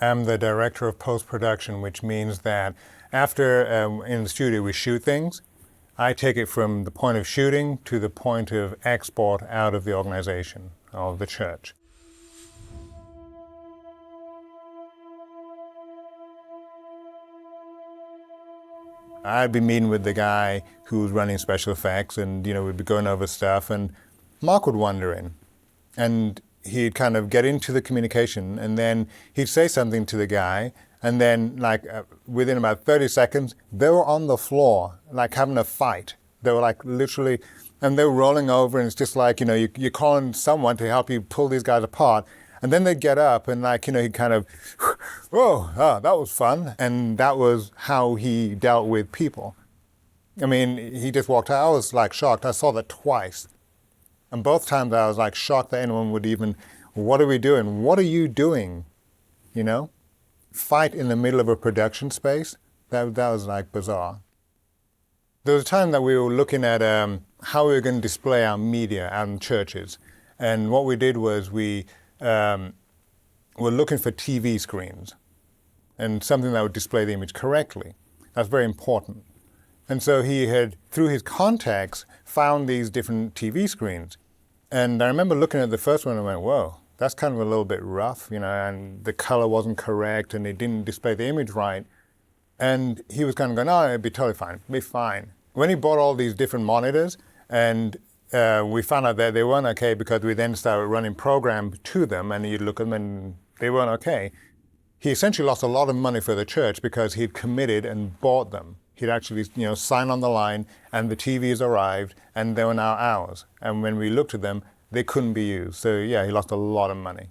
I'm the director of post-production, which means that after in the studio we shoot things, I take it from the point of shooting to the point of export out of the organization, of the church. I'd be meeting with the guy who was running special effects, and we'd be going over stuff, and Marc would wander in. And he'd kind of get into the communication, and then he'd say something to the guy, and then within about 30 seconds, they were on the floor, having a fight. They were literally, and they were rolling over, and it's just you're calling someone to help you pull these guys apart. And then they'd get up and he'd kind of, whoa, that was fun. And that was how he dealt with people. I mean, he just walked out. I was shocked. I saw that twice. And both times I was shocked that anyone would even, what are we doing? What are you doing? Fight in the middle of a production space? That was bizarre. There was a time that we were looking at how we were going to display our media out in churches. And what we did was we're looking for TV screens and something that would display the image correctly. That's very important. And so he had, through his contacts, found these different TV screens. And I remember looking at the first one and went, whoa, that's kind of a little bit rough, and the color wasn't correct and it didn't display the image right. And he was kind of going, oh, it'd be totally fine, it'd be fine. When he bought all these different monitors and we found out that they weren't okay because we then started running programs to them and you'd look at them and they weren't okay. He essentially lost a lot of money for the church because he'd committed and bought them. He'd actually, signed on the line and the TVs arrived and they were now ours. And when we looked at them, they couldn't be used. So yeah, he lost a lot of money.